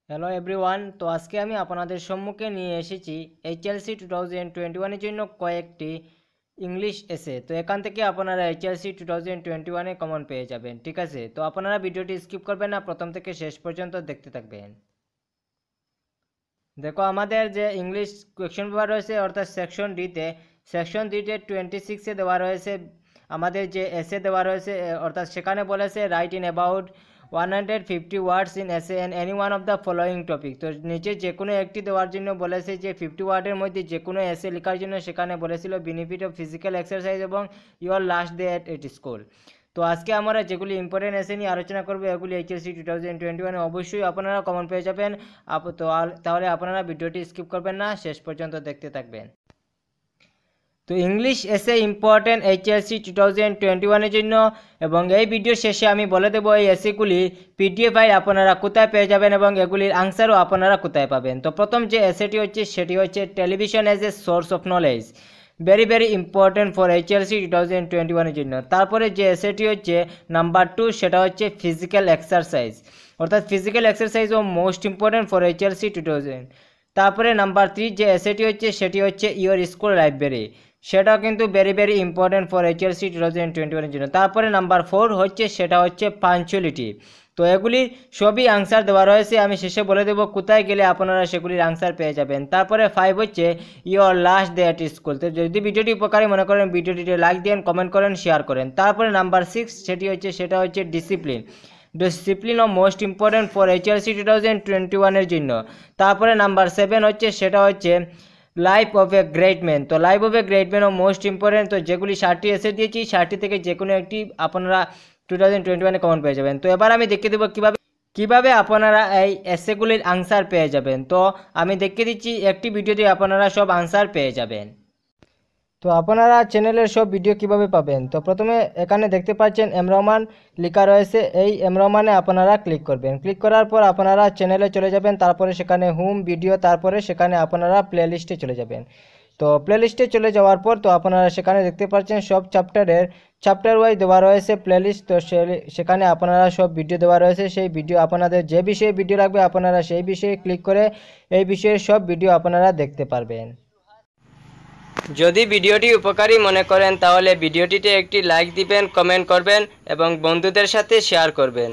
Hello everyone, তো আজকে আমি আপনাদের সম্মুখে নিয়ে এসেছি এইচএলসি 2021 জন্য কয়েকটি ইংলিশ এসে। তো এখান থেকে আপনারা এইচএলসি 2021 কমন পেয়ে যাবেন। ঠিক আছে, তো আপনারা ভিডিওটি স্কিপ করবেন না, প্রথম থেকে শেষ পর্যন্ত দেখতে থাকবেন। দেখো, আমাদের যে ইংলিশ কোয়েশ্চেন পেপার রয়েছে অর্থাৎ সেকশন ডিতে 26-এ দেওয়া রয়েছে আমাদের যে এসে দেওয়া রয়েছে, অর্থাৎ সেখানে বলেছে write in about 150 words in essay on any one of the following topic. তো নিচে যে কোনো একটি দেওয়ার জন্য বলেছে যে 50 ওয়ার্ডের মধ্যে যে কোনো এসে লেখার জন্য। সেখানে বলেছিল বেনিফিট অফ ফিজিক্যাল এক্সারসাইজ এবং your last day at school. তো আজকে আমরা যেগুলি ইম্পর্টেন্ট এসে নিয়ে আলোচনা করবো, এগুলি এইচএসসি 2021 অবশ্যই আপনারা কমন পেয়ে যাবেন। তো তাহলে আপনারা ভিডিওটি স্কিপ করবেন না, শেষ পর্যন্ত দেখতে থাকবেন। তো ইংলিশ এসে ইম্পর্টেন্ট এইচএসসি 2021 জন্য, এবং এই ভিডিও শেষে আমি বলে দেবো এই এসেগুলি পিডিএফ ফাইল আপনারা কোথায় পেয়ে যাবেন এবং এগুলির আনসারও আপনারা কোথায় পাবেন। তো প্রথম যে এসেটি হচ্ছে সেটি হচ্ছে television as a source of knowledge, very important for HLC 2021 জন্য। তারপরে যে এসেটি হচ্ছে নাম্বার 2, সেটা হচ্ছে ফিজিক্যাল এক্সারসাইজ, অর্থাৎ ফিজিক্যাল এক্সারসাইজও মোস্ট ইম্পর্টেন্ট ফর এইচএলসি 2000। তারপরে নাম্বার 3 যে এসেটি হচ্ছে সেটি হচ্ছে ইওর স্কুল লাইব্রেরি, সেটাও কিন্তু ভেরি ইম্পর্টেন্ট ফর এইচএলসি 2021 জন্য। তারপরে নাম্বার 4 হচ্ছে সেটা হচ্ছে পাঞ্চুয়ালিটি। তো এগুলি সবই আনসার দেওয়া রয়েছে, আমি শেষে বলে দেবো কোথায় গেলে আপনারা সেগুলির আনসার পেয়ে যাবেন। তারপরে 5 হচ্ছে your last day at school. তো যদি ভিডিওটি উপকারী মনে করেন ভিডিওটিতে লাইক দেন, কমেন্ট করেন, শেয়ার করেন। তারপরে নাম্বার 6 সেটা হচ্ছে ডিসিপ্লিনও মোস্ট ইম্পর্টেন্ট ফর এইচএলসি 2021 জন্য। তারপরে নাম্বার 7 হচ্ছে সেটা হচ্ছে life of a great man. তো লাইফ অফ এ গ্রেট ম্যানও মোস্ট ইম্পর্টেন্ট। তো যেগুলি 60টি এসে দিয়েছি, 60টি থেকে যে কোনো একটি আপনারা 2021 কমন পেয়ে যাবেন। তো এবার আমি দেখিয়ে দেবো কিভাবে আপনারা এই এসেগুলির আনসার পেয়ে যাবেন। তো আমি দেখিয়ে দিচ্ছি একটি ভিডিওতে আপনারা সব আনসার পেয়ে যাবেন। তো আপনারা চ্যানেলের সব ভিডিও কিভাবে পাবেন, তো প্রথমে এখানে দেখতে পাচ্ছেন এমরহমান লেখা রয়েছে, এই এমরহমানে আপনারা ক্লিক করবেন। ক্লিক করার পর আপনারা চ্যানেলে চলে যাবেন, তারপরে সেখানে হোম ভিডিও, তারপরে সেখানে আপনারা প্লেলিস্টে চলে যাবেন। তো প্লেলিস্টে চলে যাওয়ার পর তো আপনারা সেখানে দেখতে পাচ্ছেন সব চ্যাপ্টার ওয়াইজ দেওয়া রয়েছে প্লেলিস্ট। তো সেখানে আপনারা সব ভিডিও দেওয়া রয়েছে, সেই ভিডিও আপনাদের যে বিষয়ে ভিডিও লাগবে আপনারা সেই বিষয়ে ক্লিক করে এই বিষয়ের সব ভিডিও আপনারা দেখতে পারবেন। যদি ভিডিওটি উপকারী মনে করেন তাহলে ভিডিওটিতে একটি লাইক দিবেন, কমেন্ট করবেন এবং বন্ধুদের সাথে শেয়ার করবেন।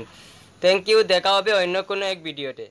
থ্যাংক ইউ, দেখা হবে অন্য কোনো এক ভিডিওতে।